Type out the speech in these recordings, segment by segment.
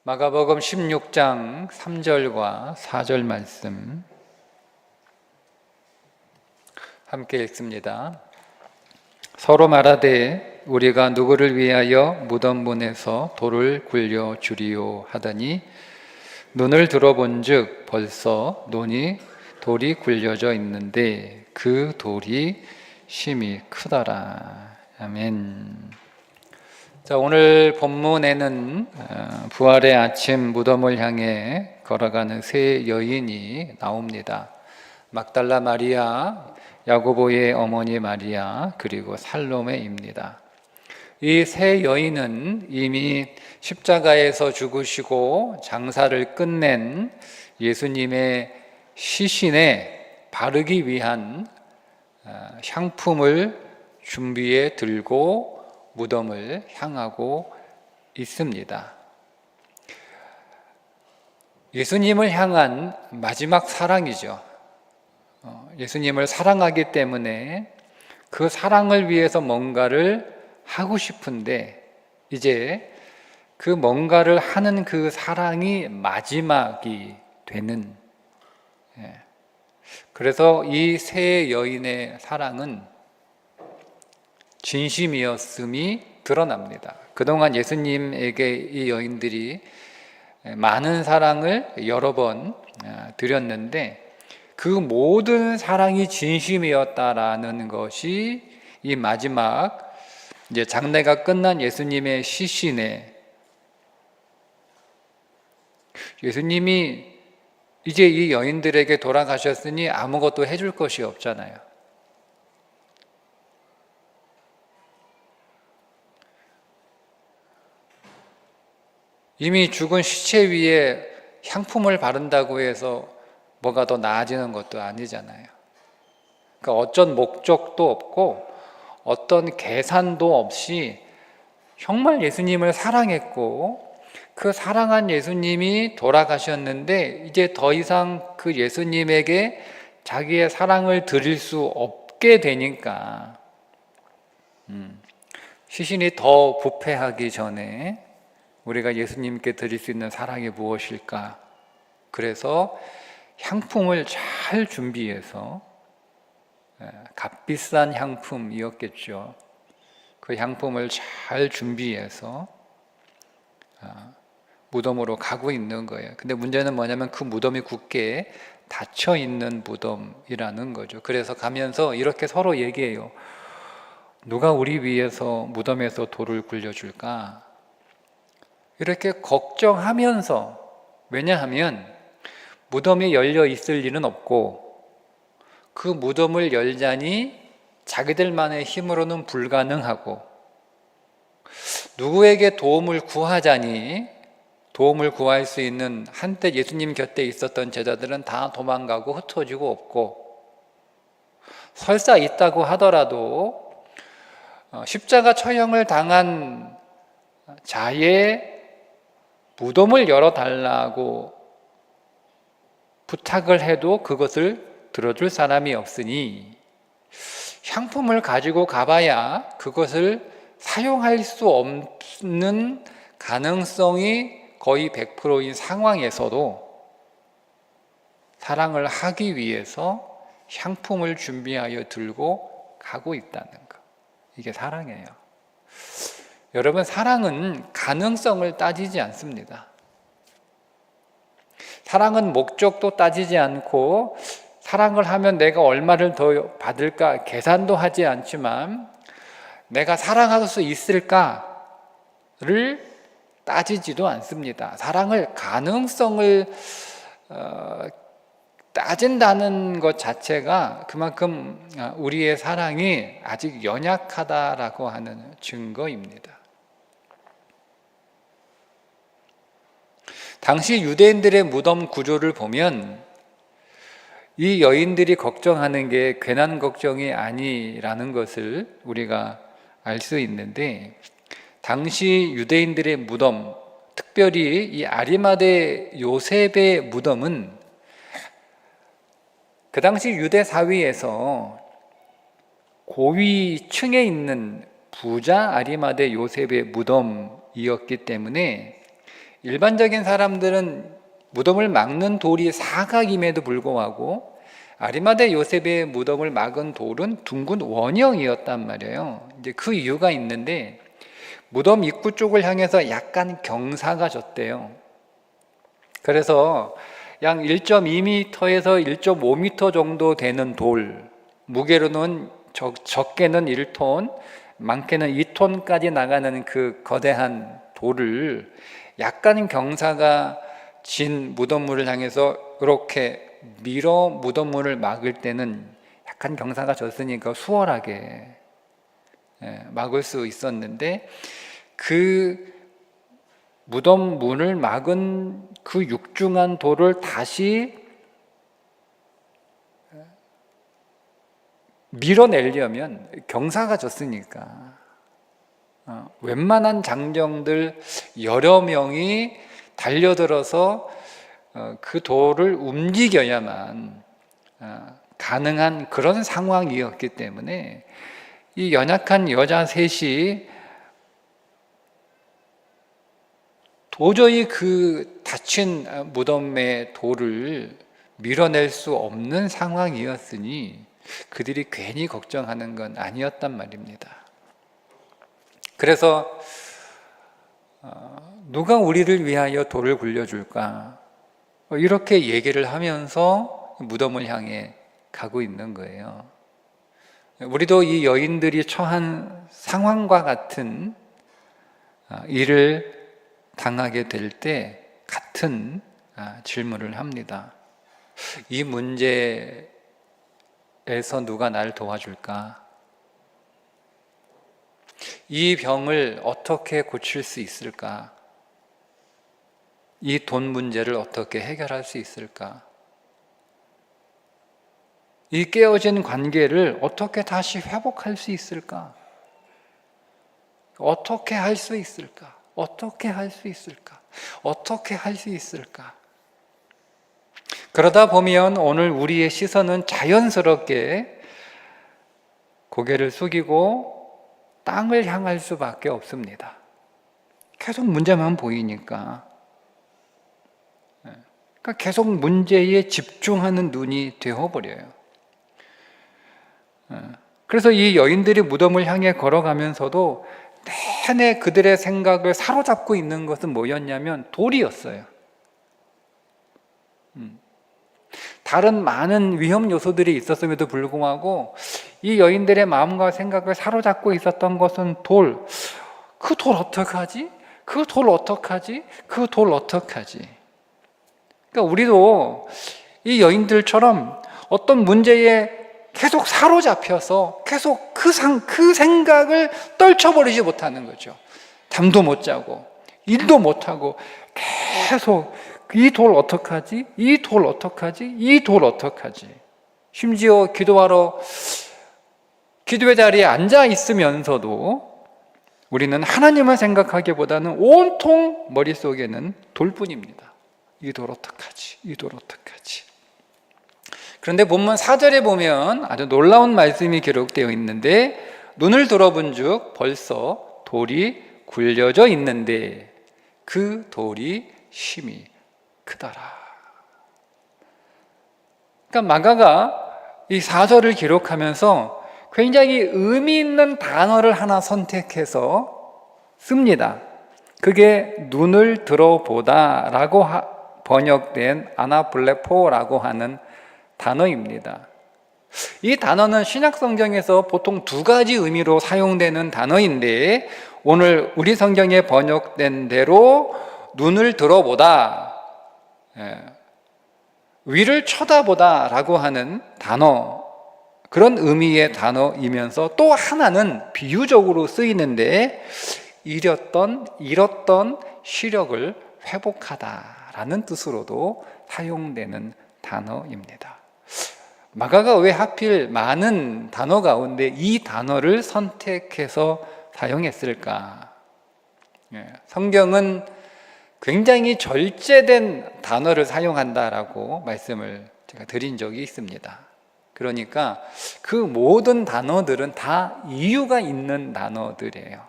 마가복음 16장 3절과 4절 말씀 함께 읽습니다. 서로 말하되 우리가 누구를 위하여 무덤 문에서 돌을 굴려 주리요 하더니 눈을 들어본즉 벌써 돌이 굴려져 있는데 그 돌이 심히 크더라. 아멘. 자, 오늘 본문에는 부활의 아침 무덤을 향해 걸어가는 세 여인이 나옵니다. 막달라 마리아, 야고보의 어머니 마리아, 그리고 살로메입니다. 이 세 여인은 이미 십자가에서 죽으시고 장사를 끝낸 예수님의 시신에 바르기 위한 향품을 준비해 들고 무덤을 향하고 있습니다. 예수님을 향한 마지막 사랑이죠. 예수님을 사랑하기 때문에 그 사랑을 위해서 뭔가를 하고 싶은데 이제 그 뭔가를 하는 그 사랑이 마지막이 되는, 그래서 이 세 여인의 사랑은 진심이었음이 드러납니다. 그동안 예수님에게 이 여인들이 많은 사랑을 여러 번 드렸는데 그 모든 사랑이 진심이었다라는 것이 이 마지막 이제 장례가 끝난 예수님의 시신에, 예수님이 이제 이 여인들에게 돌아가셨으니 아무것도 해줄 것이 없잖아요. 이미 죽은 시체 위에 향품을 바른다고 해서 뭐가 더 나아지는 것도 아니잖아요. 그러니까 어떤 목적도 없고 어떤 계산도 없이 정말 예수님을 사랑했고 그 사랑한 예수님이 돌아가셨는데 이제 더 이상 그 예수님에게 자기의 사랑을 드릴 수 없게 되니까 시신이 더 부패하기 전에 우리가 예수님께 드릴 수 있는 사랑이 무엇일까? 그래서 향품을 잘 준비해서, 값비싼 향품이었겠죠. 그 향품을 잘 준비해서 무덤으로 가고 있는 거예요. 근데 문제는 뭐냐면 그 무덤이 굳게 닫혀 있는 무덤이라는 거죠. 그래서 가면서 이렇게 서로 얘기해요. 누가 우리 위해서 무덤에서 돌을 굴려줄까? 이렇게 걱정하면서, 왜냐하면 무덤이 열려 있을 일은 없고 그 무덤을 열자니 자기들만의 힘으로는 불가능하고 누구에게 도움을 구하자니 도움을 구할 수 있는 한때 예수님 곁에 있었던 제자들은 다 도망가고 흩어지고 없고 설사 있다고 하더라도 십자가 처형을 당한 자의 무덤을 열어달라고 부탁을 해도 그것을 들어줄 사람이 없으니 향품을 가지고 가봐야 그것을 사용할 수 없는 가능성이 거의 100%인 상황에서도 사랑을 하기 위해서 향품을 준비하여 들고 가고 있다는 것. 이게 사랑이에요. 여러분, 사랑은 가능성을 따지지 않습니다. 사랑은 목적도 따지지 않고 사랑을 하면 내가 얼마를 더 받을까 계산도 하지 않지만 내가 사랑할 수 있을까를 따지지도 않습니다. 사랑을 가능성을 따진다는 것 자체가 그만큼 우리의 사랑이 아직 연약하다라고 하는 증거입니다. 당시 유대인들의 무덤 구조를 보면 이 여인들이 걱정하는 게 괜한 걱정이 아니라는 것을 우리가 알 수 있는데, 당시 유대인들의 무덤, 특별히 이 아리마대 요셉의 무덤은 그 당시 유대 사회에서 고위층에 있는 부자 아리마대 요셉의 무덤이었기 때문에 일반적인 사람들은 무덤을 막는 돌이 사각임에도 불구하고 아리마대 요셉의 무덤을 막은 돌은 둥근 원형이었단 말이에요. 이제 그 이유가 있는데 무덤 입구 쪽을 향해서 약간 경사가 졌대요. 그래서 약 1.2m에서 1.5m 정도 되는 돌, 무게로는 적게는 1톤, 많게는 2톤까지 나가는 그 거대한 돌을 약간 경사가 진 무덤물을 향해서 이렇게 밀어 무덤물을 막을 때는 약간 경사가 졌으니까 수월하게 막을 수 있었는데, 그 무덤 문을 막은 그 육중한 돌을 다시 밀어내려면 경사가 졌으니까 웬만한 장정들 여러 명이 달려들어서 그 돌을 움직여야만 가능한 그런 상황이었기 때문에 이 연약한 여자 셋이 도저히 그 닫힌 무덤의 돌을 밀어낼 수 없는 상황이었으니 그들이 괜히 걱정하는 건 아니었단 말입니다. 그래서 누가 우리를 위하여 돌을 굴려줄까? 이렇게 얘기를 하면서 무덤을 향해 가고 있는 거예요. 우리도 이 여인들이 처한 상황과 같은 일을 당하게 될 때 같은 질문을 합니다. 이 문제에서 누가 날 도와줄까? 이 병을 어떻게 고칠 수 있을까? 이 돈 문제를 어떻게 해결할 수 있을까? 이 깨어진 관계를 어떻게 다시 회복할 수 있을까? 어떻게 할 수 있을까? 어떻게 할 수 있을까? 어떻게 할 수 있을까? 그러다 보면 오늘 우리의 시선은 자연스럽게 고개를 숙이고 땅을 향할 수밖에 없습니다. 계속 문제만 보이니까. 그러니까 계속 문제에 집중하는 눈이 되어버려요. 그래서 이 여인들이 무덤을 향해 걸어가면서도 내내 그들의 생각을 사로잡고 있는 것은 뭐였냐면 돌이었어요. 다른 많은 위험 요소들이 있었음에도 불구하고 이 여인들의 마음과 생각을 사로잡고 있었던 것은 돌. 그 돌 어떡하지? 그 돌 어떡하지? 그 돌 어떡하지? 그러니까 우리도 이 여인들처럼 어떤 문제에 계속 사로잡혀서 계속 그 생각을 떨쳐버리지 못하는 거죠. 잠도 못 자고 일도 못 하고 계속 이 돌 어떡하지? 이 돌 어떡하지? 이 돌 어떡하지? 심지어 기도하러 기도의 자리에 앉아 있으면서도 우리는 하나님을 생각하기보다는 온통 머릿속에는 돌뿐입니다. 이 돌 어떡하지? 이 돌 어떡하지? 그런데 본문 4절에 보면 아주 놀라운 말씀이 기록되어 있는데, 눈을 들어본 즉 벌써 돌이 굴려져 있는데 그 돌이 심히 크더라. 그러니까 마가가 이 4절을 기록하면서 굉장히 의미 있는 단어를 하나 선택해서 씁니다. 그게 눈을 들어보다 라고 번역된 아나블레포라고 하는 단어입니다. 이 단어는 신약 성경에서 보통 두 가지 의미로 사용되는 단어인데, 오늘 우리 성경에 번역된 대로 눈을 들어보다, 위를 쳐다보다 라고 하는 단어, 그런 의미의 단어이면서 또 하나는 비유적으로 쓰이는데 잃었던 시력을 회복하다라는 뜻으로도 사용되는 단어입니다. 마가가 왜 하필 많은 단어 가운데 이 단어를 선택해서 사용했을까? 성경은 굉장히 절제된 단어를 사용한다라고 말씀을 제가 드린 적이 있습니다. 그러니까 그 모든 단어들은 다 이유가 있는 단어들이에요.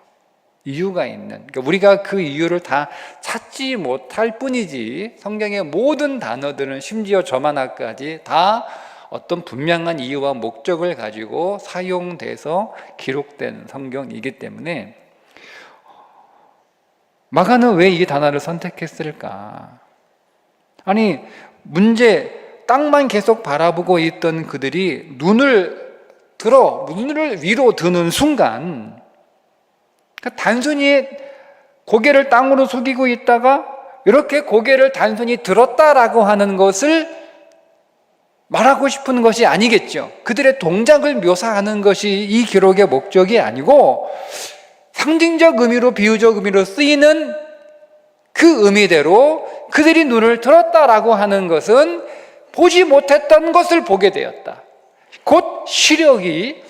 이유가 있는, 그러니까 우리가 그 이유를 다 찾지 못할 뿐이지 성경의 모든 단어들은 심지어 저만화까지 다 어떤 분명한 이유와 목적을 가지고 사용돼서 기록된 성경이기 때문에 마가는 왜 이 단어를 선택했을까? 아니, 땅만 계속 바라보고 있던 그들이 눈을 위로 드는 순간, 그러니까 단순히 고개를 땅으로 숙이고 있다가 이렇게 고개를 단순히 들었다라고 하는 것을 말하고 싶은 것이 아니겠죠. 그들의 동작을 묘사하는 것이 이 기록의 목적이 아니고 상징적 의미로, 비유적 의미로 쓰이는 그 의미대로 그들이 눈을 들었다라고 하는 것은 보지 못했던 것을 보게 되었다. 곧 시력이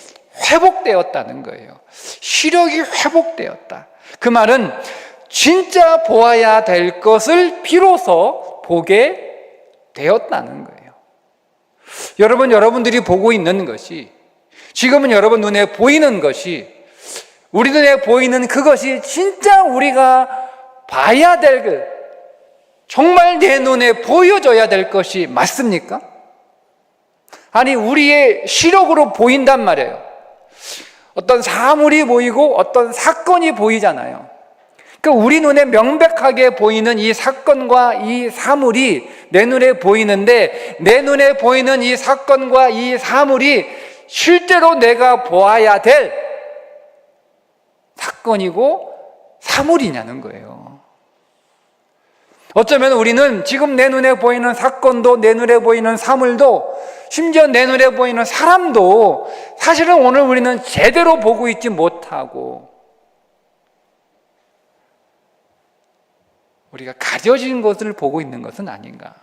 회복되었다는 거예요. 시력이 회복되었다. 그 말은 진짜 보아야 될 것을 비로소 보게 되었다는 거예요. 여러분들이 보고 있는 것이, 지금은 여러분 눈에 보이는 것이, 우리 눈에 보이는 그것이 진짜 우리가 봐야 될, 정말 내 눈에 보여줘야 될 것이 맞습니까? 아니, 우리의 시력으로 보인단 말이에요. 어떤 사물이 보이고 어떤 사건이 보이잖아요. 그러니까 우리 눈에 명백하게 보이는 이 사건과 이 사물이 내 눈에 보이는데, 내 눈에 보이는 이 사건과 이 사물이 실제로 내가 보아야 될 사건이고 사물이냐는 거예요. 어쩌면 우리는 지금 내 눈에 보이는 사건도, 내 눈에 보이는 사물도, 심지어 내 눈에 보이는 사람도 사실은 오늘 우리는 제대로 보고 있지 못하고 우리가 가려진 것을 보고 있는 것은 아닌가.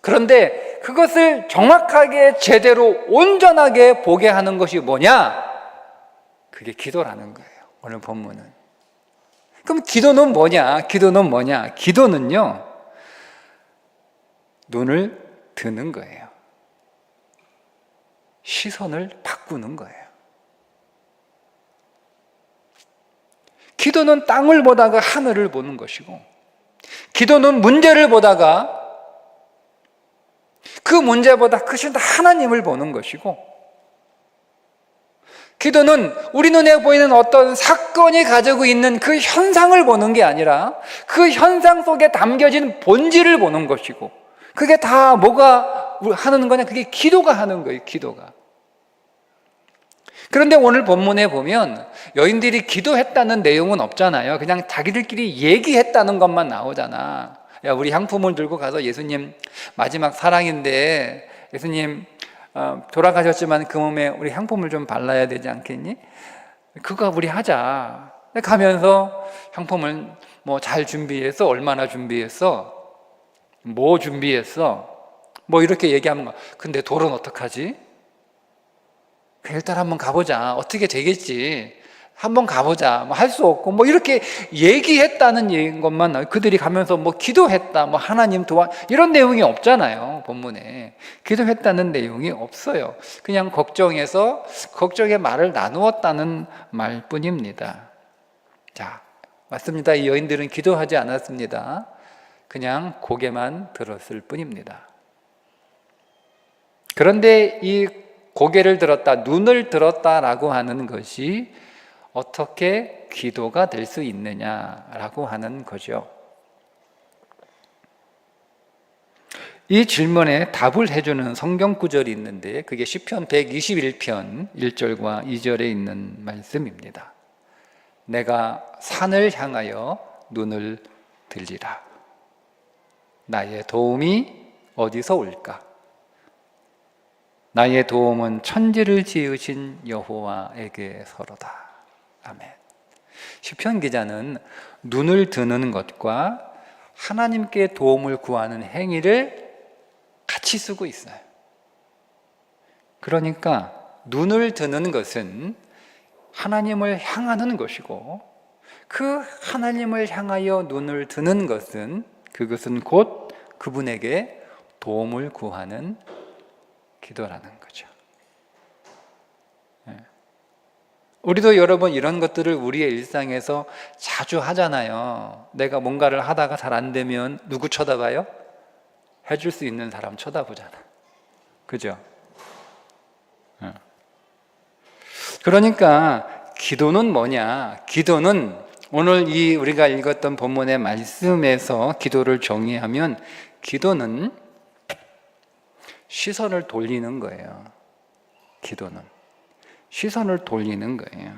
그런데 그것을 정확하게, 제대로, 온전하게 보게 하는 것이 뭐냐? 그게 기도라는 거예요, 오늘 본문은. 그럼 기도는 뭐냐? 기도는요, 눈을 드는 거예요. 시선을 바꾸는 거예요. 기도는 땅을 보다가 하늘을 보는 것이고, 기도는 문제를 보다가 그 문제보다 크신 하나님을 보는 것이고, 기도는 우리 눈에 보이는 어떤 사건이 가지고 있는 그 현상을 보는 게 아니라 그 현상 속에 담겨진 본질을 보는 것이고, 그게 다 뭐가 하는 거냐? 그게 기도가 하는 거예요, 기도가. 그런데 오늘 본문에 보면 여인들이 기도했다는 내용은 없잖아요. 그냥 자기들끼리 얘기했다는 것만 나오잖아. 야, 우리 향품을 들고 가서 예수님 마지막 사랑인데 예수님 돌아가셨지만 그 몸에 우리 향품을 좀 발라야 되지 않겠니? 그거 우리 하자. 가면서 향품을 뭐 잘 준비했어? 얼마나 준비했어? 뭐 준비했어? 뭐 이렇게 얘기하는 거야. 근데 돌은 어떡하지? 일단 한번 가보자. 어떻게 되겠지? 한번 가보자. 뭐 할 수 없고 뭐 이렇게 얘기했다는 것만 나와요. 그들이 가면서 뭐 기도했다, 뭐 하나님 도와, 이런 내용이 없잖아요, 본문에. 기도했다는 내용이 없어요. 그냥 걱정해서 걱정의 말을 나누었다는 말뿐입니다. 자, 맞습니다. 이 여인들은 기도하지 않았습니다. 그냥 고개만 들었을 뿐입니다. 그런데 이 고개를 들었다, 눈을 들었다라고 하는 것이 어떻게 기도가 될 수 있느냐라고 하는 거죠. 이 질문에 답을 해주는 성경 구절이 있는데 그게 시편 121편 1절과 2절에 있는 말씀입니다. 내가 산을 향하여 눈을 들리라. 나의 도움이 어디서 올까? 나의 도움은 천지를 지으신 여호와에게서로다. 아멘. 시편 기자는 눈을 드는 것과 하나님께 도움을 구하는 행위를 같이 쓰고 있어요. 그러니까 눈을 드는 것은 하나님을 향하는 것이고, 그 하나님을 향하여 눈을 드는 것은 그것은 곧 그분에게 도움을 구하는 기도라는 거죠. 우리도 여러분 이런 것들을 우리의 일상에서 자주 하잖아요. 내가 뭔가를 하다가 잘 안 되면 누구 쳐다봐요? 해줄 수 있는 사람 쳐다보잖아. 그죠? 그러니까 기도는 뭐냐? 기도는 오늘 이 우리가 읽었던 본문의 말씀에서 기도를 정의하면 기도는 시선을 돌리는 거예요. 기도는 시선을 돌리는 거예요.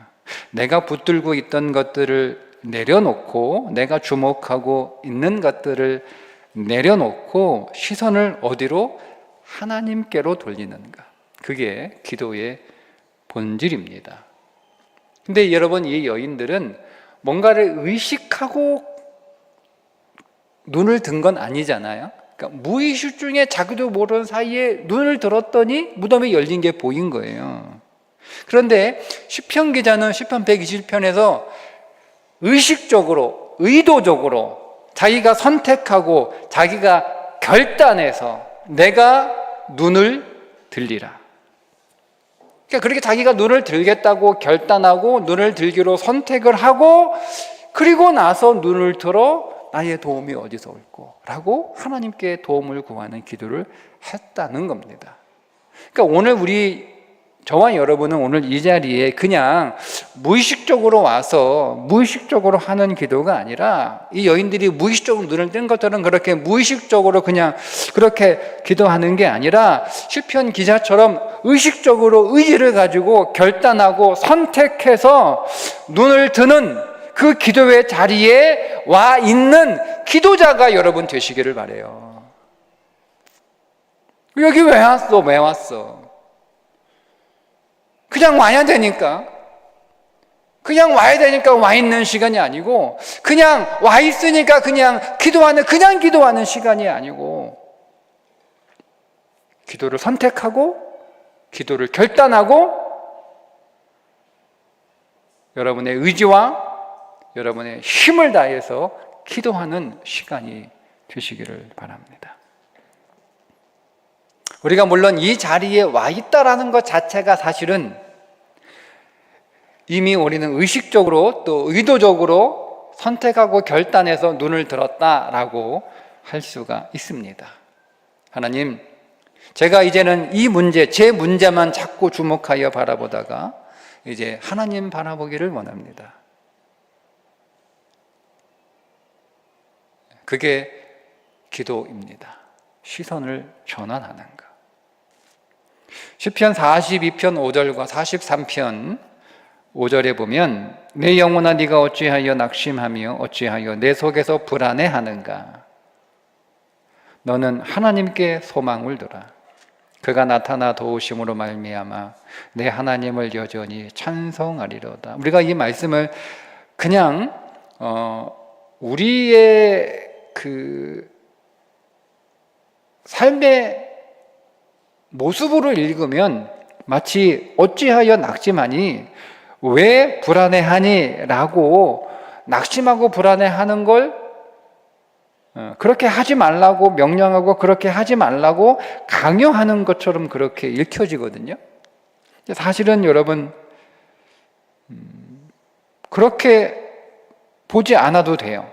내가 붙들고 있던 것들을 내려놓고 내가 주목하고 있는 것들을 내려놓고 시선을 어디로? 하나님께로 돌리는가. 그게 기도의 본질입니다. 근데 여러분, 이 여인들은 뭔가를 의식하고 눈을 든 건 아니잖아요. 그러니까 무의식 중에 자기도 모르는 사이에 눈을 들었더니 무덤이 열린 게 보인 거예요. 그런데 시편 기자는 시편 120편에서 의식적으로, 의도적으로 자기가 선택하고 자기가 결단해서 내가 눈을 들리라. 그러니까 그렇게 자기가 눈을 들겠다고 결단하고 눈을 들기로 선택을 하고 그리고 나서 눈을 들어 나의 도움이 어디서 올꼬? 라고 하나님께 도움을 구하는 기도를 했다는 겁니다. 그러니까 오늘 저와 여러분은 오늘 이 자리에 그냥 무의식적으로 와서 무의식적으로 하는 기도가 아니라 이 여인들이 무의식적으로 눈을 뜬 것처럼 그렇게 무의식적으로 그냥 그렇게 기도하는 게 아니라 시편 기자처럼 의식적으로 의지를 가지고 결단하고 선택해서 눈을 드는 그 기도의 자리에 와 있는 기도자가 여러분 되시기를 바라요. 여기 왜 왔어? 왜 왔어? 그냥 와야 되니까. 그냥 와야 되니까 와 있는 시간이 아니고 그냥 와 있으니까 그냥 기도하는 시간이 아니고 기도를 선택하고 기도를 결단하고 여러분의 의지와 여러분의 힘을 다해서 기도하는 시간이 되시기를 바랍니다. 우리가 물론 이 자리에 와 있다라는 것 자체가 사실은 이미 우리는 의식적으로 또 의도적으로 선택하고 결단해서 눈을 들었다라고 할 수가 있습니다. 하나님, 제가 이제는 이 문제, 제 문제만 자꾸 주목하여 바라보다가 이제 하나님 바라보기를 원합니다. 그게 기도입니다. 시선을 전환하는 것. 시편 42편 5절과 43편 5절에 보면 내 영혼아 네가 어찌하여 낙심하며 어찌하여 내 속에서 불안해하는가. 너는 하나님께 소망을 두라. 그가 나타나 도우심으로 말미암아 내 하나님을 여전히 찬송하리로다. 우리가 이 말씀을 그냥 우리의 그 삶의 모습으로 읽으면 마치 어찌하여 낙심하니 왜 불안해하니? 라고 낙심하고 불안해하는 걸 그렇게 하지 말라고 명령하고 그렇게 하지 말라고 강요하는 것처럼 그렇게 읽혀지거든요. 사실은 여러분 그렇게 보지 않아도 돼요.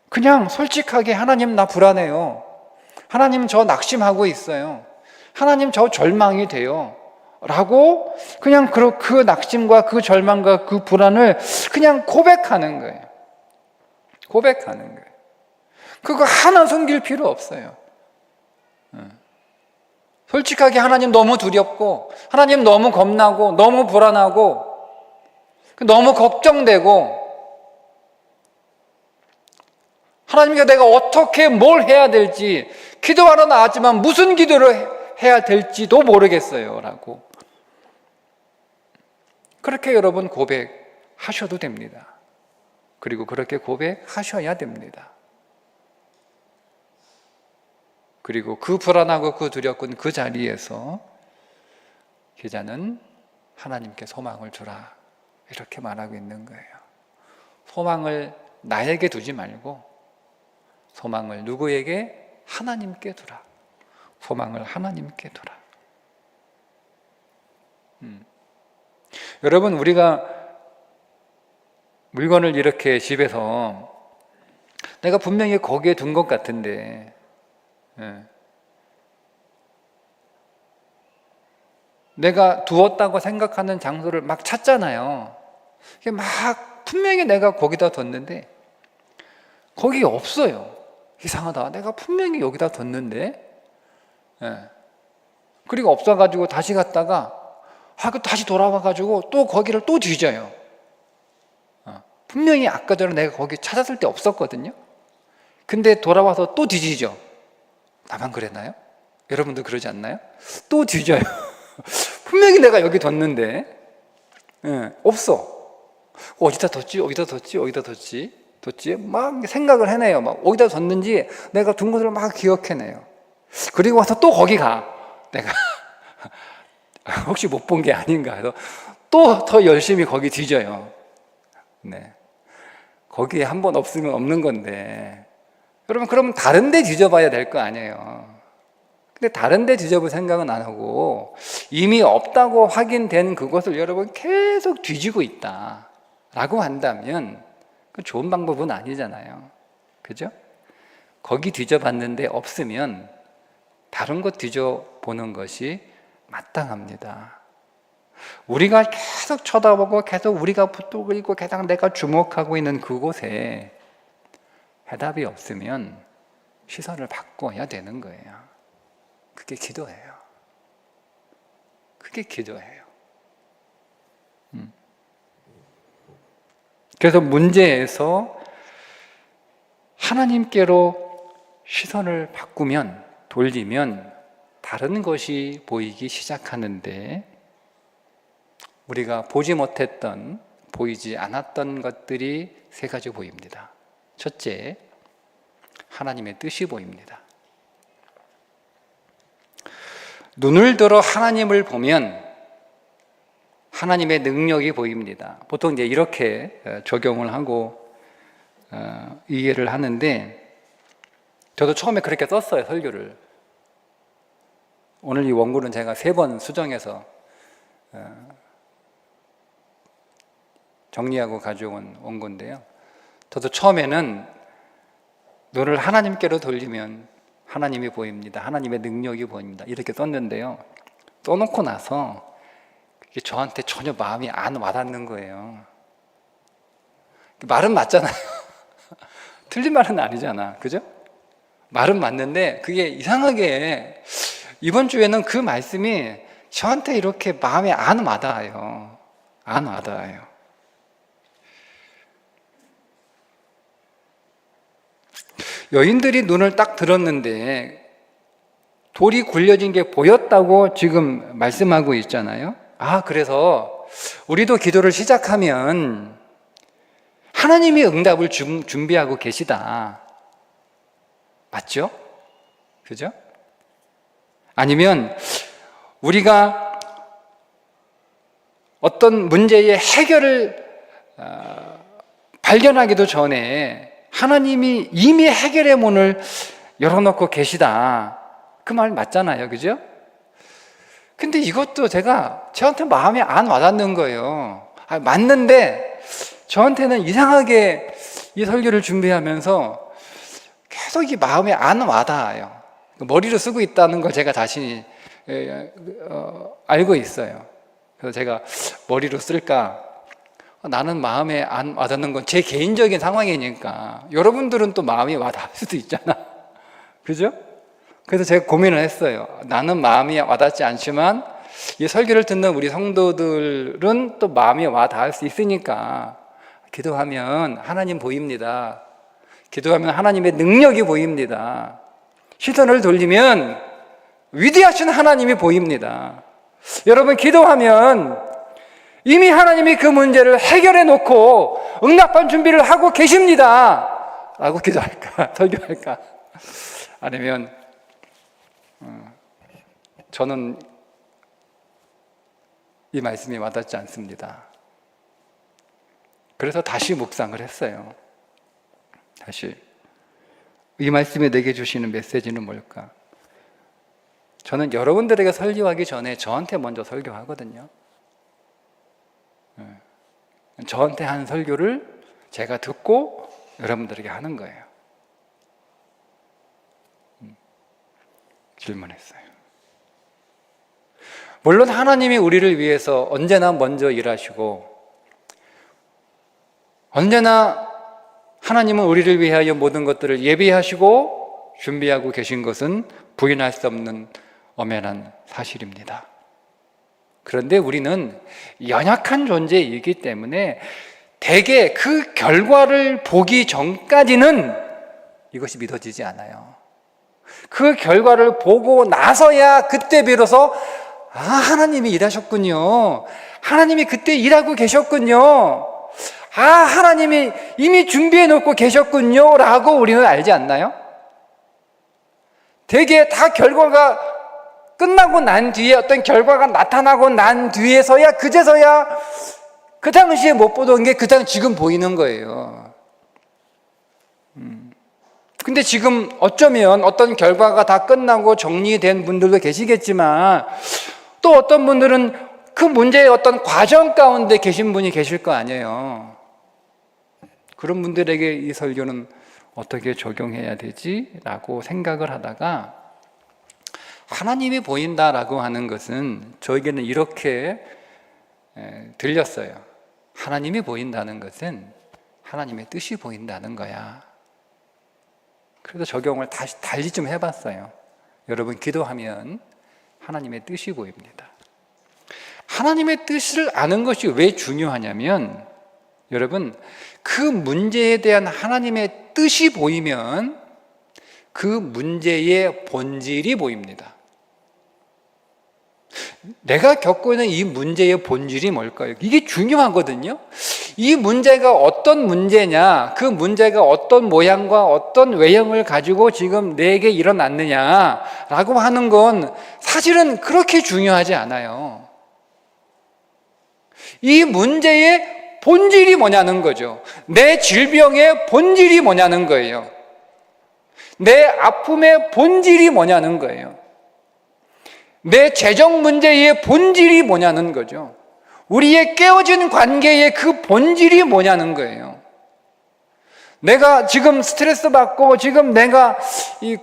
그냥 솔직하게 하나님 나 불안해요. 하나님 저 낙심하고 있어요. 하나님 저 절망이 돼요. 라고 그냥 그 낙심과 그 절망과 그 불안을 그냥 고백하는 거예요. 고백하는 거예요. 그거 하나 숨길 필요 없어요. 솔직하게 하나님 너무 두렵고 하나님 너무 겁나고 너무 불안하고 너무 걱정되고 하나님께 내가 어떻게 뭘 해야 될지 기도하러 나왔지만 무슨 기도를 해야 될지도 모르겠어요 라고 그렇게 여러분 고백하셔도 됩니다. 그리고 그렇게 고백하셔야 됩니다. 그리고 그 불안하고 그 두렵고 그 자리에서 기자는 하나님께 소망을 주라 이렇게 말하고 있는 거예요. 소망을 나에게 두지 말고 소망을 누구에게? 하나님께 두라. 소망을 하나님께 두라. 여러분, 우리가 물건을 이렇게 집에서 내가 분명히 거기에 둔 것 같은데, 내가 두었다고 생각하는 장소를 막 찾잖아요. 이게 막 분명히 내가 거기다 뒀는데 거기 없어요. 이상하다. 내가 분명히 여기다 뒀는데, 그리고 없어가지고 다시 갔다가 다시 돌아와가지고 또 거기를 또 뒤져요. 분명히 아까 전에 내가 거기 찾았을 때 없었거든요. 근데 돌아와서 또 뒤지죠. 나만 그랬나요? 여러분도 그러지 않나요? 또 뒤져요. 분명히 내가 여기 뒀는데 없어. 어디다 뒀지? 어디다 뒀지? 어디다 뒀지? 막 생각을 해내요. 막 어디다 뒀는지 내가 둔 것을 막 기억해내요. 그리고 와서 또 거기 가. 내가 혹시 못 본 게 아닌가 해서 또 더 열심히 거기 뒤져요. 네. 거기에 한 번 없으면 없는 건데, 여러분, 그러면 다른 데 뒤져봐야 될 거 아니에요. 근데 다른 데 뒤져볼 생각은 안 하고 이미 없다고 확인된 그것을 여러분 계속 뒤지고 있다 라고 한다면 그건 좋은 방법은 아니잖아요. 그죠? 거기 뒤져봤는데 없으면 다른 곳 뒤져보는 것이 마땅합니다. 우리가 계속 쳐다보고 계속 우리가 붙들고 있고 계속 내가 주목하고 있는 그곳에 해답이 없으면 시선을 바꿔야 되는 거예요. 그게 기도예요. 그게 기도예요. 그래서 문제에서 하나님께로 시선을 바꾸면, 돌리면 다른 것이 보이기 시작하는데, 우리가 보지 못했던, 보이지 않았던 것들이 세 가지 보입니다. 첫째, 하나님의 뜻이 보입니다. 눈을 들어 하나님을 보면 하나님의 능력이 보입니다. 보통 이제 이렇게 적용을 하고 이해를 하는데, 저도 처음에 그렇게 썼어요, 설교를. 오늘 이 원고는 제가 3번 수정해서 정리하고 가져온 원고인데요. 저도 처음에는 눈을 하나님께로 돌리면 하나님이 보입니다. 하나님의 능력이 보입니다. 이렇게 썼는데요. 써놓고 나서 그게 저한테 전혀 마음이 안 와닿는 거예요. 말은 맞잖아요. 틀린 말은 아니잖아. 그죠? 말은 맞는데 그게 이상하게 이번 주에는 그 말씀이 저한테 이렇게 마음에 안 와닿아요. 안 와닿아요. 여인들이 눈을 딱 들었는데 돌이 굴려진 게 보였다고 지금 말씀하고 있잖아요. 그래서 우리도 기도를 시작하면 하나님이 응답을 준비하고 계시다. 맞죠? 그죠? 아니면 우리가 어떤 문제의 해결을 발견하기도 전에 하나님이 이미 해결의 문을 열어놓고 계시다. 그 말 맞잖아요. 그죠? 근데 이것도 저한테 마음에 안 와닿는 거예요. 맞는데 저한테는 이상하게 이 설교를 준비하면서 계속 이 마음에 안 와닿아요. 머리로 쓰고 있다는 걸 제가 자신이 알고 있어요. 그래서 제가 머리로 쓸까? 나는 마음에 안 와닿는 건 제 개인적인 상황이니까 여러분들은 또 마음이 와닿을 수도 있잖아. 그죠? 그래서 제가 고민을 했어요. 나는 마음이 와닿지 않지만 이 설교를 듣는 우리 성도들은 또 마음이 와닿을 수 있으니까 기도하면 하나님 보입니다. 기도하면 하나님의 능력이 보입니다. 시선을 돌리면 위대하신 하나님이 보입니다. 여러분, 기도하면 이미 하나님이 그 문제를 해결해 놓고 응답할 준비를 하고 계십니다 라고 기도할까? 설교할까? 아니면 저는 이 말씀이 와닿지 않습니다. 그래서 다시 묵상을 했어요. 다시 이 말씀이 내게 주시는 메시지는 뭘까? 저는 여러분들에게 설교하기 전에 저한테 먼저 설교하거든요. 저한테 한 설교를 제가 듣고 여러분들에게 하는 거예요. 질문했어요. 물론 하나님이 우리를 위해서 언제나 먼저 일하시고, 언제나 하나님은 우리를 위하여 모든 것들을 예비하시고 준비하고 계신 것은 부인할 수 없는 엄연한 사실입니다. 그런데 우리는 연약한 존재이기 때문에 대개 그 결과를 보기 전까지는 이것이 믿어지지 않아요. 그 결과를 보고 나서야 그때 비로소 하나님이 일하셨군요. 하나님이 그때 일하고 계셨군요. 하나님이 이미 준비해 놓고 계셨군요 라고 우리는 알지 않나요? 대개 다 결과가 끝나고 난 뒤에, 어떤 결과가 나타나고 난 뒤에서야, 그제서야 그 당시에 못 보던 게 지금 보이는 거예요. 근데 지금 어쩌면 어떤 결과가 다 끝나고 정리된 분들도 계시겠지만, 또 어떤 분들은 그 문제의 어떤 과정 가운데 계신 분이 계실 거 아니에요. 그런 분들에게 이 설교는 어떻게 적용해야 되지? 라고 생각을 하다가, 하나님이 보인다라고 하는 것은 저에게는 이렇게 들렸어요. 하나님이 보인다는 것은 하나님의 뜻이 보인다는 거야. 그래서 적용을 다시 달리 좀 해봤어요. 여러분, 기도하면 하나님의 뜻이 보입니다. 하나님의 뜻을 아는 것이 왜 중요하냐면, 여러분, 그 문제에 대한 하나님의 뜻이 보이면 그 문제의 본질이 보입니다. 내가 겪고 있는 이 문제의 본질이 뭘까요? 이게 중요하거든요. 이 문제가 어떤 문제냐, 그 문제가 어떤 모양과 어떤 외형을 가지고 지금 내게 일어났느냐라고 하는 건 사실은 그렇게 중요하지 않아요. 이 문제의 본질이 뭐냐는 거죠. 내 질병의 본질이 뭐냐는 거예요. 내 아픔의 본질이 뭐냐는 거예요. 내 재정 문제의 본질이 뭐냐는 거죠. 우리의 깨어진 관계의 그 본질이 뭐냐는 거예요. 내가 지금 스트레스 받고 지금 내가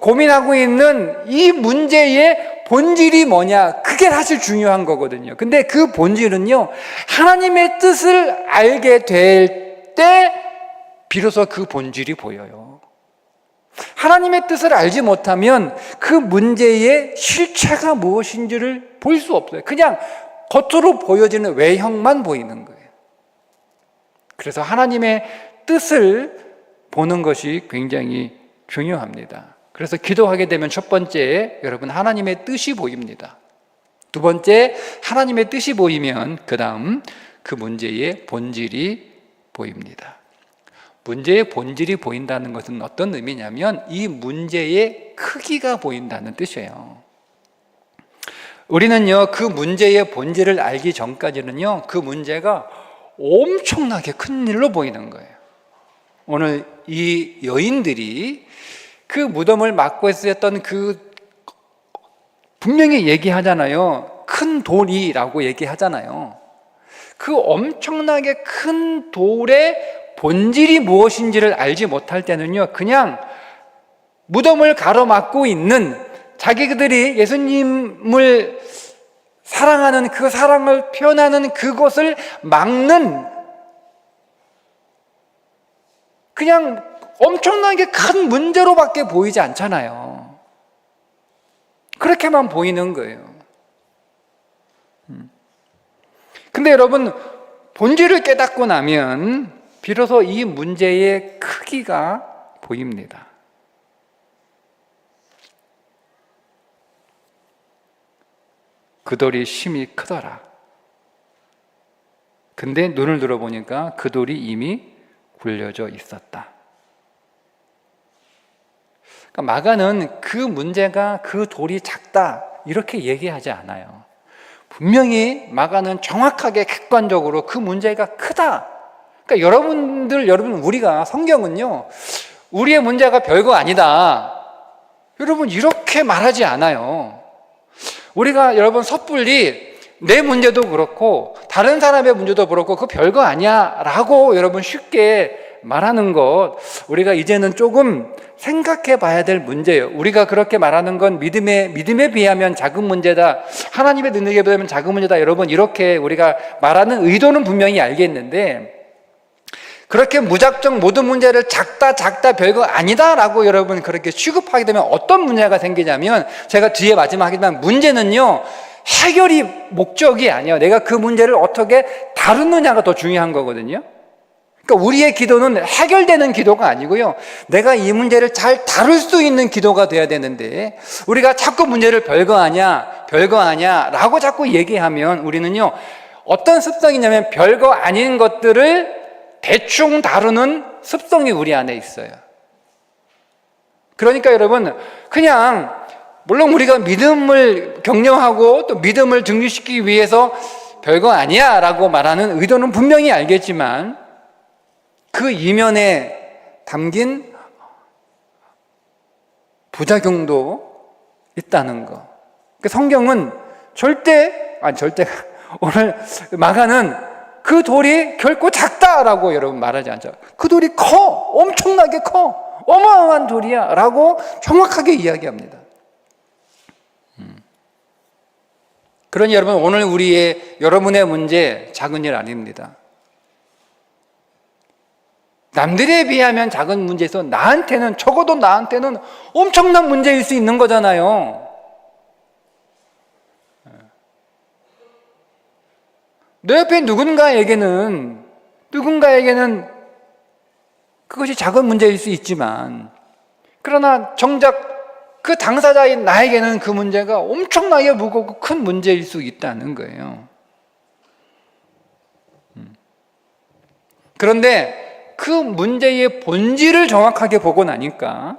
고민하고 있는 이 문제의 본질이 뭐냐, 그게 사실 중요한 거거든요. 근데 그 본질은요, 하나님의 뜻을 알게 될 때 비로소 그 본질이 보여요. 하나님의 뜻을 알지 못하면 그 문제의 실체가 무엇인지를 볼 수 없어요. 그냥 겉으로 보여지는 외형만 보이는 거예요. 그래서 하나님의 뜻을 보는 것이 굉장히 중요합니다. 그래서 기도하게 되면 첫 번째, 여러분, 하나님의 뜻이 보입니다. 두 번째, 하나님의 뜻이 보이면 그 다음 그 문제의 본질이 보입니다. 문제의 본질이 보인다는 것은 어떤 의미냐면 이 문제의 크기가 보인다는 뜻이에요. 우리는요, 그 문제의 본질을 알기 전까지는요, 그 문제가 엄청나게 큰 일로 보이는 거예요. 오늘 이 여인들이 그 무덤을 막고 있었던 분명히 얘기하잖아요. 큰 돌이라고 얘기하잖아요. 그 엄청나게 큰 돌의 본질이 무엇인지를 알지 못할 때는요, 그냥 무덤을 가로막고 있는, 자기들이 예수님을 사랑하는 그 사랑을 표현하는 그것을 막는, 그냥 엄청나게 큰 문제로밖에 보이지 않잖아요. 그렇게만 보이는 거예요. 근데 여러분, 본질을 깨닫고 나면 비로소 이 문제의 크기가 보입니다. 그 돌이 심히 크더라. 근데 눈을 들어보니까 그 돌이 이미 굴려져 있었다. 그러니까 마가는 그 문제가 그 돌이 작다 이렇게 얘기하지 않아요. 분명히 마가는 정확하게 객관적으로 그 문제가 크다. 그러니까 여러분, 우리가 성경은요, 우리의 문제가 별거 아니다, 여러분, 이렇게 말하지 않아요. 우리가 여러분 섣불리 내 문제도 그렇고 다른 사람의 문제도 그렇고 그거 별거 아니야 라고 여러분 쉽게 말하는 것, 우리가 이제는 조금 생각해 봐야 될 문제예요. 우리가 그렇게 말하는 건 믿음에 비하면 작은 문제다, 하나님의 능력에 비하면 작은 문제다, 여러분 이렇게 우리가 말하는 의도는 분명히 알겠는데, 그렇게 무작정 모든 문제를 작다 별거 아니다 라고 여러분 그렇게 취급하게 되면 어떤 문제가 생기냐면, 제가 뒤에 마지막 하지만 문제는요 해결이 목적이 아니에요. 내가 그 문제를 어떻게 다루느냐가 더 중요한 거거든요. 그러니까 우리의 기도는 해결되는 기도가 아니고요, 내가 이 문제를 잘 다룰 수 있는 기도가 돼야 되는데, 우리가 자꾸 문제를 별거 아니야 라고 자꾸 얘기하면 우리는요 어떤 습성이냐면 별거 아닌 것들을 대충 다루는 습성이 우리 안에 있어요. 그러니까 여러분, 그냥 물론 우리가 믿음을 격려하고 또 믿음을 증진시키기 위해서 별거 아니야 라고 말하는 의도는 분명히 알겠지만, 그 이면에 담긴 부작용도 있다는 거. 성경은 절대 오늘 마가는 그 돌이 결코 작다라고 여러분 말하지 않죠. 그 돌이 엄청나게 커, 어마어마한 돌이야 라고 정확하게 이야기합니다. 그러니 여러분, 오늘 여러분의 문제 작은 일 아닙니다. 남들에 비하면 작은 문제에서 적어도 나한테는 엄청난 문제일 수 있는 거잖아요. 내 옆에 누군가에게는 그것이 작은 문제일 수 있지만, 그러나 정작 그 당사자인 나에게는 그 문제가 엄청나게 무겁고 큰 문제일 수 있다는 거예요. 그런데 그 문제의 본질을 정확하게 보고 나니까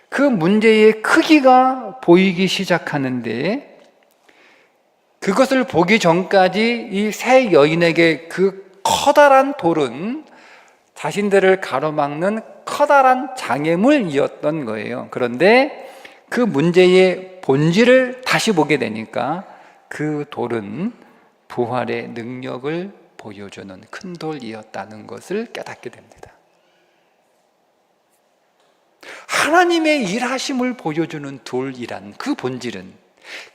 그 문제의 크기가 보이기 시작하는데, 그것을 보기 전까지 이 세 여인에게 그 커다란 돌은 자신들을 가로막는 커다란 장애물이었던 거예요. 그런데 그 문제의 본질을 다시 보게 되니까 그 돌은 부활의 능력을 보여주는 큰 돌이었다는 것을 깨닫게 됩니다. 하나님의 일하심을 보여주는 돌이란 그 본질은,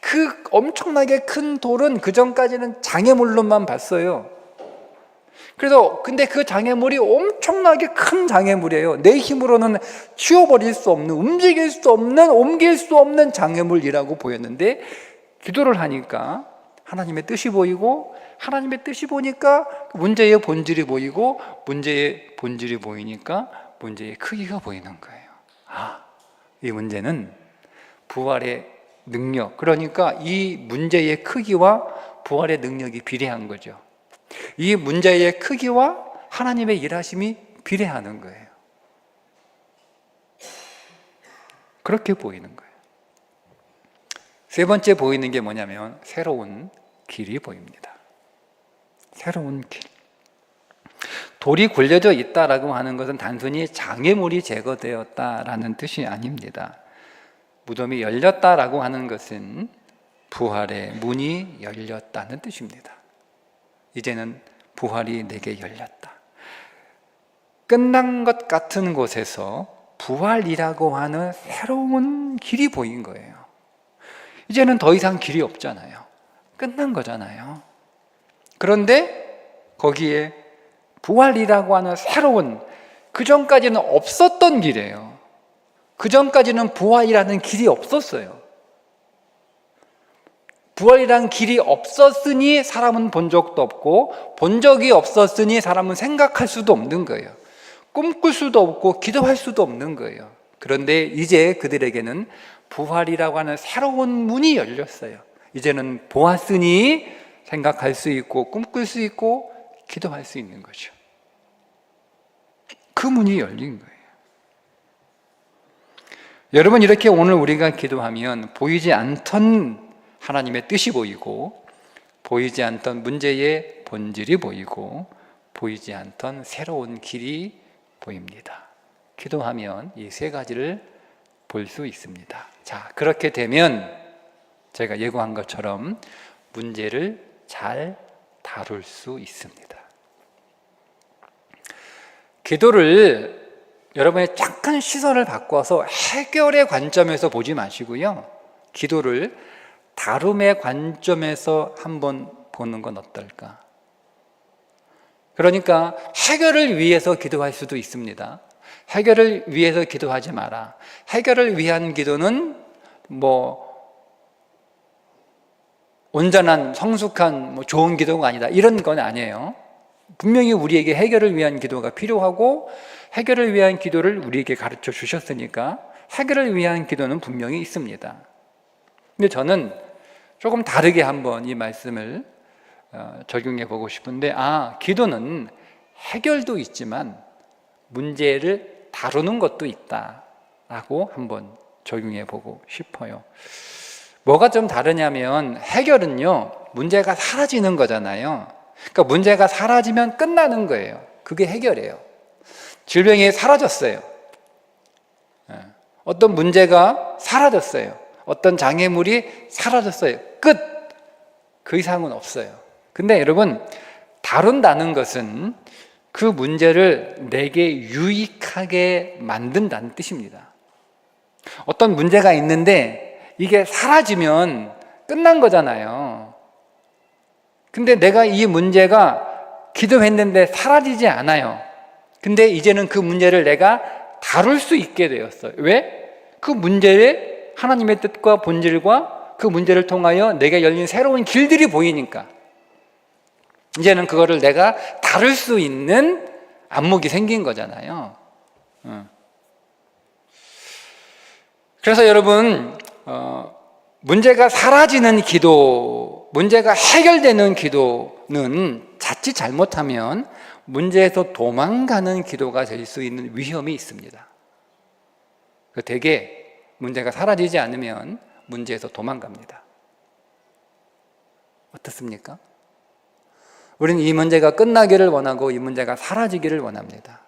그 엄청나게 큰 돌은 그 전까지는 장애물로만 봤어요. 근데 그 장애물이 엄청나게 큰 장애물이에요. 내 힘으로는 치워버릴 수 없는, 움직일 수 없는, 옮길 수 없는 장애물이라고 보였는데, 기도를 하니까 하나님의 뜻이 보이고, 하나님의 뜻이 보니까 문제의 본질이 보이고, 문제의 본질이 보이니까 문제의 크기가 보이는 거예요. 이 문제는 부활의 능력, 그러니까 이 문제의 크기와 부활의 능력이 비례한 거죠. 이 문제의 크기와 하나님의 일하심이 비례하는 거예요. 그렇게 보이는 거예요. 세 번째 보이는 게 뭐냐면 새로운 길이 보입니다. 새로운 길. 돌이 굴려져 있다라고 하는 것은 단순히 장애물이 제거되었다라는 뜻이 아닙니다. 무덤이 열렸다라고 하는 것은 부활의 문이 열렸다는 뜻입니다. 이제는 부활이 내게 열렸다. 끝난 것 같은 곳에서 부활이라고 하는 새로운 길이 보인 거예요. 이제는 더 이상 길이 없잖아요. 끝난 거잖아요. 그런데 거기에 부활이라고 하는 새로운, 그 전까지는 없었던 길이에요. 그 전까지는 부활이라는 길이 없었어요. 부활이라는 길이 없었으니 사람은 본 적도 없고, 본 적이 없었으니 사람은 생각할 수도 없는 거예요. 꿈꿀 수도 없고 기도할 수도 없는 거예요. 그런데 이제 그들에게는 부활이라고 하는 새로운 문이 열렸어요. 이제는 보았으니 생각할 수 있고 꿈꿀 수 있고 기도할 수 있는 거죠. 그 문이 열린 거예요. 여러분, 이렇게 오늘 우리가 기도하면 보이지 않던 하나님의 뜻이 보이고, 보이지 않던 문제의 본질이 보이고, 보이지 않던 새로운 길이 보입니다. 기도하면 이 세 가지를 볼 수 있습니다. 자, 그렇게 되면 제가 예고한 것처럼 문제를 잘 다룰 수 있습니다. 기도를 여러분의 약간 시선을 바꿔서 해결의 관점에서 보지 마시고요, 기도를 다룸의 관점에서 한번 보는 건 어떨까? 그러니까 해결을 위해서 기도할 수도 있습니다. 해결을 위해서 기도하지 마라. 해결을 위한 기도는 온전한 성숙한 좋은 기도가 아니다, 이런 건 아니에요. 분명히 우리에게 해결을 위한 기도가 필요하고 해결을 위한 기도를 우리에게 가르쳐 주셨으니까 해결을 위한 기도는 분명히 있습니다. 근데 저는 조금 다르게 한번 이 말씀을 적용해 보고 싶은데, 기도는 해결도 있지만 문제를 다루는 것도 있다라고 한번 적용해 보고 싶어요. 뭐가 좀 다르냐면, 해결은요, 문제가 사라지는 거잖아요. 그러니까 문제가 사라지면 끝나는 거예요. 그게 해결이에요. 질병이 사라졌어요. 어떤 문제가 사라졌어요. 어떤 장애물이 사라졌어요. 끝! 그 이상은 없어요. 근데 여러분, 다룬다는 것은 그 문제를 내게 유익하게 만든다는 뜻입니다. 어떤 문제가 있는데 이게 사라지면 끝난 거잖아요. 근데 내가 이 문제가 기도했는데 사라지지 않아요. 근데 이제는 그 문제를 내가 다룰 수 있게 되었어요. 왜? 그 문제에 하나님의 뜻과 본질과 그 문제를 통하여 내게 열린 새로운 길들이 보이니까 이제는 그거를 내가 다룰 수 있는 안목이 생긴 거잖아요. 그래서 여러분, 문제가 사라지는 기도, 문제가 해결되는 기도는 자칫 잘못하면 문제에서 도망가는 기도가 될 수 있는 위험이 있습니다. 되게 문제가 사라지지 않으면 문제에서 도망갑니다. 어떻습니까? 우리는 이 문제가 끝나기를 원하고 이 문제가 사라지기를 원합니다.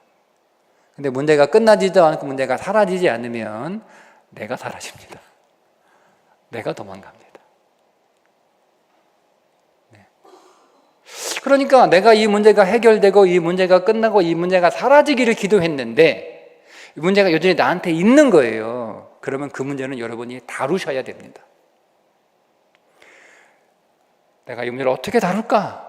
근데 문제가 끝나지도 않고 문제가 사라지지 않으면 내가 사라집니다. 내가 도망갑니다. 그러니까 내가 이 문제가 해결되고 이 문제가 끝나고 이 문제가 사라지기를 기도했는데 이 문제가 여전히 나한테 있는 거예요. 그러면 그 문제는 여러분이 다루셔야 됩니다. 내가 이 문제를 어떻게 다룰까?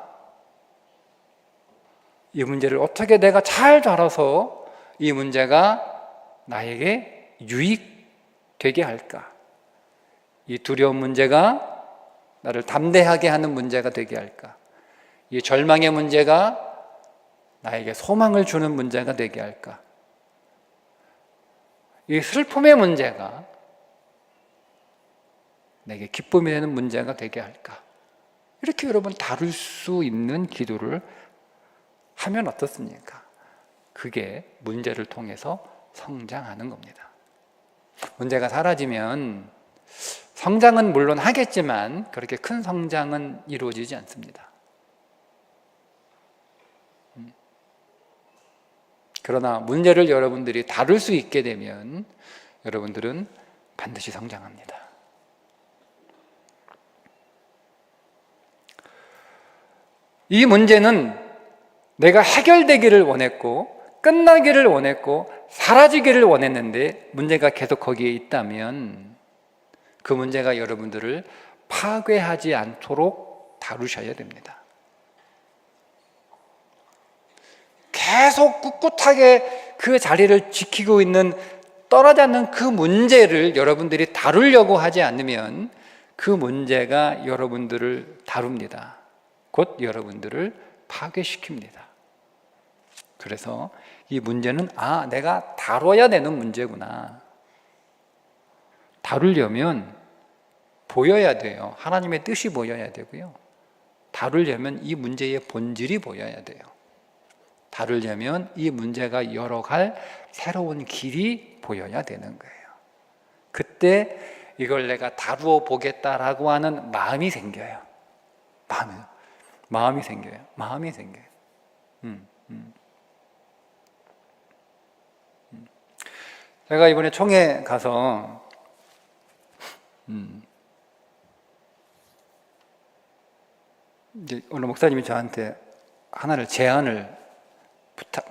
이 문제를 어떻게 내가 잘 다뤄서 이 문제가 나에게 유익되게 할까? 이 두려운 문제가 나를 담대하게 하는 문제가 되게 할까? 이 절망의 문제가 나에게 소망을 주는 문제가 되게 할까? 이 슬픔의 문제가 내게 기쁨이 되는 문제가 되게 할까? 이렇게 여러분 다룰 수 있는 기도를 하면 어떻습니까? 그게 문제를 통해서 성장하는 겁니다. 문제가 사라지면 성장은 물론 하겠지만 그렇게 큰 성장은 이루어지지 않습니다. 그러나 문제를 여러분들이 다룰 수 있게 되면 여러분들은 반드시 성장합니다. 이 문제는 내가 해결되기를 원했고 끝나기를 원했고 사라지기를 원했는데 문제가 계속 거기에 있다면 그 문제가 여러분들을 파괴하지 않도록 다루셔야 됩니다. 계속 꿋꿋하게 그 자리를 지키고 있는 떠나지 않는 그 문제를 여러분들이 다루려고 하지 않으면 그 문제가 여러분들을 다룹니다. 곧 여러분들을 파괴시킵니다. 그래서 이 문제는 내가 다뤄야 되는 문제구나. 다루려면 보여야 돼요. 하나님의 뜻이 보여야 되고요. 다루려면 이 문제의 본질이 보여야 돼요. 다루려면 이 문제가 열어갈 새로운 길이 보여야 되는 거예요. 그때 이걸 내가 다루어 보겠다라고 하는 마음이 생겨요. 마음이 생겨요. 제가 이번에 총회 가서 이제 오늘 목사님이 저한테 하나를 제안을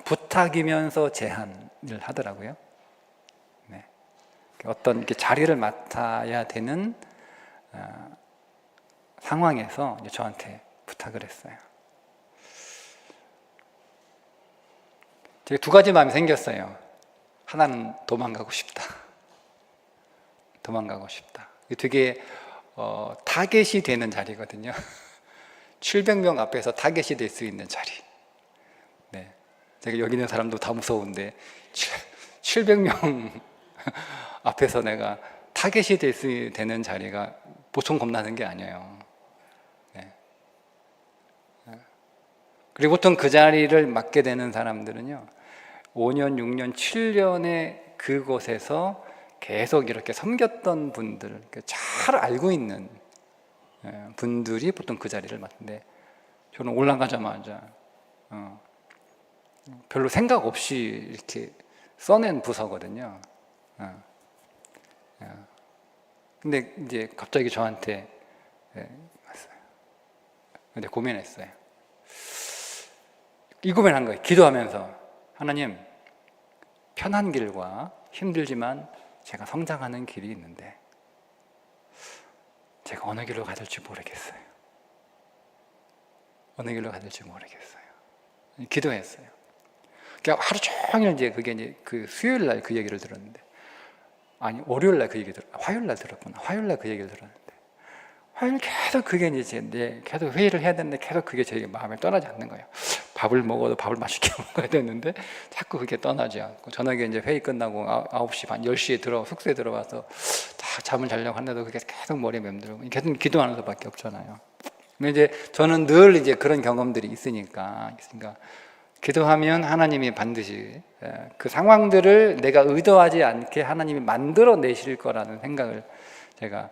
부탁이면서 제안을 하더라고요. 네. 어떤 이렇게 자리를 맡아야 되는 상황에서 이제 저한테 부탁을 했어요. 제가 두 가지 마음이 생겼어요. 하나는 도망가고 싶다. 도망가고 싶다. 되게 타겟이 되는 자리거든요. 700명 앞에서 타겟이 될 수 있는 자리. 네. 제가 여기 있는 사람도 다 무서운데 700명 앞에서 내가 타겟이 될 수 되는 자리가 보통 겁나는 게 아니에요. 네. 그리고 보통 그 자리를 맡게 되는 사람들은요, 5년, 6년, 7년의 그곳에서 계속 이렇게 섬겼던 분들, 잘 알고 있는 분들이 보통 그 자리를 맡는데, 저는 올라가자마자 별로 생각 없이 이렇게 써낸 부서거든요. 근데 이제 갑자기 저한테 왔어요. 근데 고민했어요. 이 고민한 거예요. 기도하면서, 하나님, 편한 길과 힘들지만 제가 성장하는 길이 있는데 제가 어느 길로 가야 될지 모르겠어요. 어느 길로 가야 될지 모르겠어요. 기도했어요. 그러니까 하루 종일 이제 그게 이제 그 수요일 날 그 얘기를 들었는데, 아니 월요일 날 그 얘기 화요일 날 들었구나. 화요일 날 그 얘기를 들었는데, 화요일 계속 그게 이제 계속 회의를 해야 되는데 계속 그게 제 마음에 떠나지 않는 거예요. 밥을 먹어도 밥을 맛있게 먹어야 되는데 자꾸 그게 떠나지 않고, 저녁에 이제 회의 끝나고 9시 반, 10시에 숙소에 들어와서 다 잠을 자려고 하는데도 그게 계속 머리에 맴돌고 계속 기도하는 수밖에 없잖아요. 근데 이제 저는 늘 이제 그런 경험들이 있으니까 기도하면 하나님이 반드시 그 상황들을 내가 의도하지 않게 하나님이 만들어 내실 거라는 생각을 제가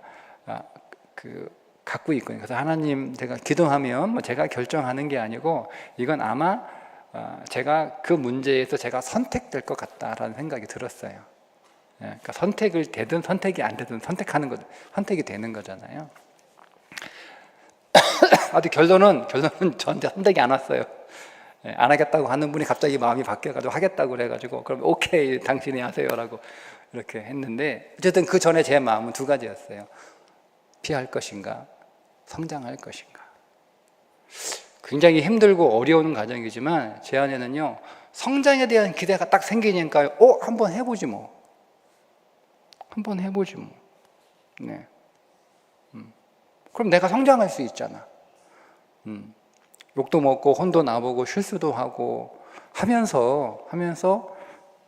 갖고 있거든요. 그래서 하나님, 제가 기도하면 뭐 제가 결정하는 게 아니고 이건 아마 제가 그 문제에서 제가 선택될 것 같다라는 생각이 들었어요. 그러니까 선택을 되든 선택이 안 되든 선택하는 거, 선택이 되는 거잖아요. 아직 결론은 저한테 선택이 안 왔어요. 안 하겠다고 하는 분이 갑자기 마음이 바뀌어가지고 하겠다고 그래가지고, 그럼 오케이, 당신이 하세요라고 이렇게 했는데, 어쨌든 그 전에 제 마음은 두 가지였어요. 피할 것인가, 성장할 것인가. 굉장히 힘들고 어려운 과정이지만 제 안에는요, 성장에 대한 기대가 딱 생기니까 한번 해보지 뭐. 한번 해보지 뭐. 네. 그럼 내가 성장할 수 있잖아. 욕도 먹고 혼도 나보고 실수도 하고 하면서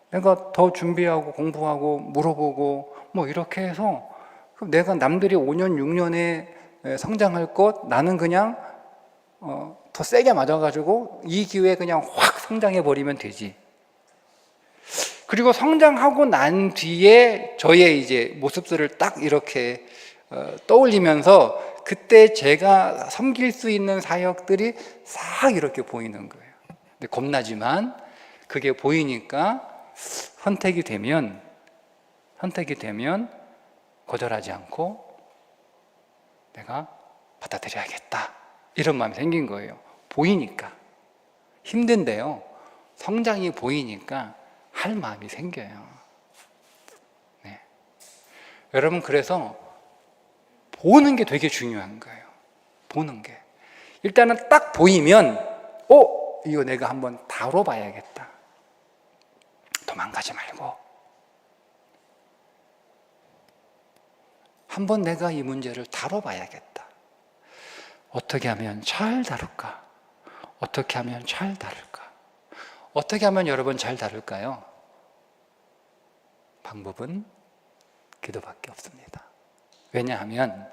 내가 더 준비하고 공부하고 물어보고 뭐 이렇게 해서, 그럼 내가 남들이 5년, 6년에 성장할 것, 나는 그냥 더 세게 맞아가지고 이 기회에 그냥 확 성장해버리면 되지. 그리고 성장하고 난 뒤에 저의 이제 모습들을 딱 이렇게 떠올리면서 그때 제가 섬길 수 있는 사역들이 싹 이렇게 보이는 거예요. 근데 겁나지만 그게 보이니까 선택이 되면 거절하지 않고 내가 받아들여야겠다, 이런 마음이 생긴 거예요. 보이니까. 힘든데요, 성장이 보이니까 할 마음이 생겨요. 네. 여러분, 그래서 보는 게 되게 중요한 거예요. 보는 게. 일단은 딱 보이면 이거 내가 한번 다뤄봐야겠다. 도망가지 말고 한번 내가 이 문제를 다뤄봐야겠다. 어떻게 하면 잘 다룰까? 어떻게 하면 잘 다룰까? 어떻게 하면 여러분 잘 다룰까요? 방법은 기도밖에 없습니다. 왜냐하면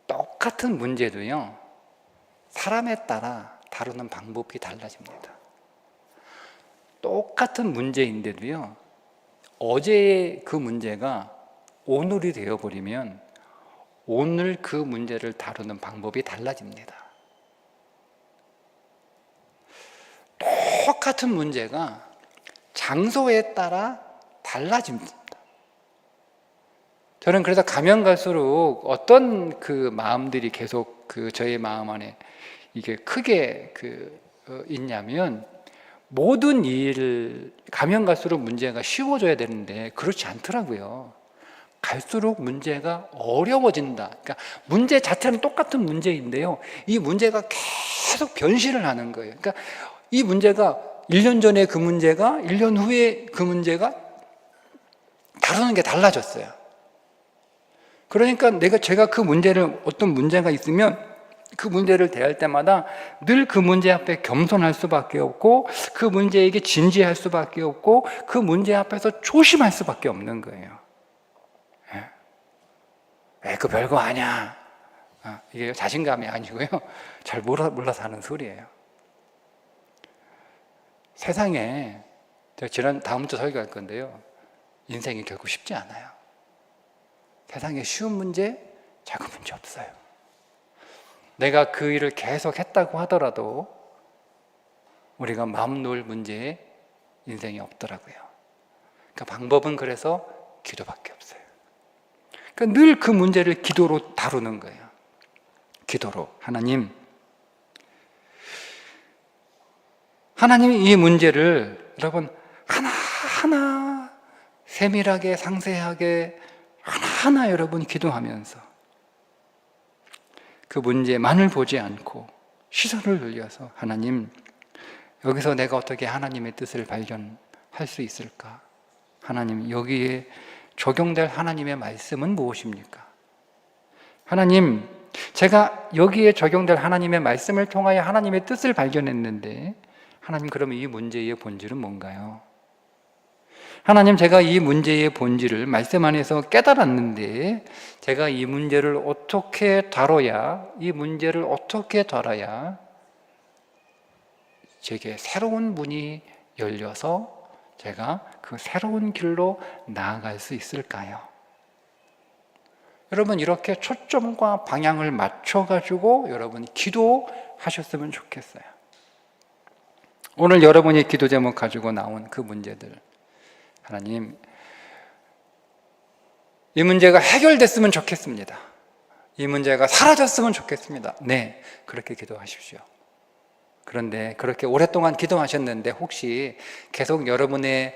똑같은 문제도요, 사람에 따라 다루는 방법이 달라집니다. 똑같은 문제인데도요, 어제의 그 문제가 오늘이 되어버리면 오늘 그 문제를 다루는 방법이 달라집니다. 똑같은 문제가 장소에 따라 달라집니다. 저는 그래서 가면 갈수록 어떤 그 마음들이 계속 그 저의 마음 안에 이게 크게 있냐면, 모든 일 가면 갈수록 문제가 쉬워져야 되는데 그렇지 않더라고요. 갈수록 문제가 어려워진다. 그러니까 문제 자체는 똑같은 문제인데요, 이 문제가 계속 변신을 하는 거예요. 그러니까 이 문제가 1년 전에 그 문제가 1년 후에 그 문제가 다루는 게 달라졌어요. 그러니까 제가 그 문제를, 어떤 문제가 있으면 그 문제를 대할 때마다 늘 그 문제 앞에 겸손할 수밖에 없고, 그 문제에게 진지할 수밖에 없고, 그 문제 앞에서 조심할 수밖에 없는 거예요. 그 별거 아니야. 이게 자신감이 아니고요, 잘 몰라서 하는 소리예요. 세상에, 제가 다음 주 설교할 건데요, 인생이 결코 쉽지 않아요. 세상에 쉬운 문제, 작은 문제 없어요. 내가 그 일을 계속 했다고 하더라도 우리가 마음 놓을 문제에 인생이 없더라고요. 그러니까 방법은 그래서 기도밖에 없어요. 그러니까 늘 그 문제를 기도로 다루는 거예요. 기도로. 하나님이 이 문제를 여러분 하나하나 세밀하게 상세하게 하나하나 여러분 기도하면서 그 문제만을 보지 않고 시선을 돌려서, 하나님, 여기서 내가 어떻게 하나님의 뜻을 발견할 수 있을까? 하나님, 여기에 적용될 하나님의 말씀은 무엇입니까? 하나님, 제가 여기에 적용될 하나님의 말씀을 통하여 하나님의 뜻을 발견했는데, 하나님, 그러면 이 문제의 본질은 뭔가요? 하나님, 제가 이 문제의 본질을 말씀 안에서 깨달았는데, 제가 이 문제를 어떻게 다뤄야 제게 새로운 문이 열려서 제가 그 새로운 길로 나아갈 수 있을까요? 여러분, 이렇게 초점과 방향을 맞춰가지고 여러분이 기도하셨으면 좋겠어요. 오늘 여러분이 기도 제목 가지고 나온 그 문제들, 하나님, 이 문제가 해결됐으면 좋겠습니다. 이 문제가 사라졌으면 좋겠습니다. 네, 그렇게 기도하십시오. 그런데 그렇게 오랫동안 기도하셨는데 혹시 계속 여러분의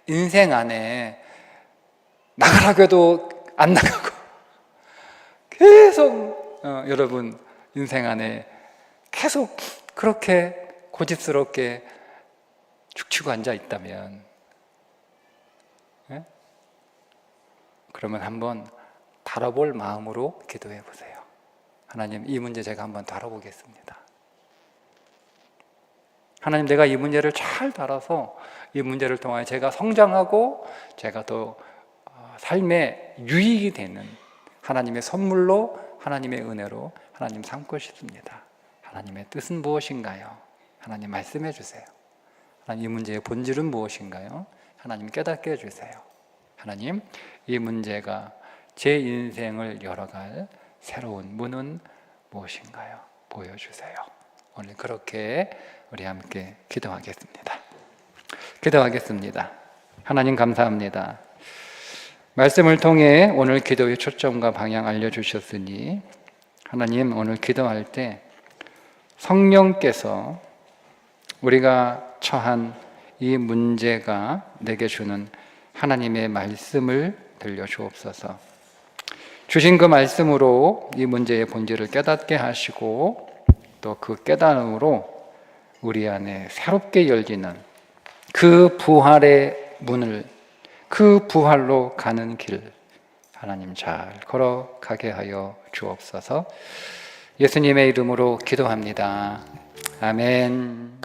인생 안에 나가라고 해도 안 나가고 계속 여러분 인생 안에 계속 그렇게 고집스럽게 죽치고 앉아 있다면, 그러면 한번 다뤄볼 마음으로 기도해 보세요. 하나님, 이 문제 제가 한번 다뤄보겠습니다. 하나님, 내가 이 문제를 잘 다뤄서 이 문제를 통하여 제가 성장하고 제가 더 삶에 유익이 되는 하나님의 선물로, 하나님의 은혜로 하나님 삼고 싶습니다. 하나님의 뜻은 무엇인가요? 하나님 말씀해 주세요. 하나님, 이 문제의 본질은 무엇인가요? 하나님 깨닫게 해주세요. 하나님, 이 문제가 제 인생을 열어갈 새로운 문은 무엇인가요? 보여주세요. 오늘 그렇게 우리 함께 기도하겠습니다. 하나님, 감사합니다. 말씀을 통해 오늘 기도의 초점과 방향 알려주셨으니, 하나님, 오늘 기도할 때 성령께서 우리가 처한 이 문제가 내게 주는 하나님의 말씀을 들려주옵소서. 주신 그 말씀으로 이 문제의 본질을 깨닫게 하시고, 또 그 깨달음으로 우리 안에 새롭게 열리는 그 부활의 문을, 그 부활로 가는 길 하나님 잘 걸어가게 하여 주옵소서. 예수님의 이름으로 기도합니다. 아멘.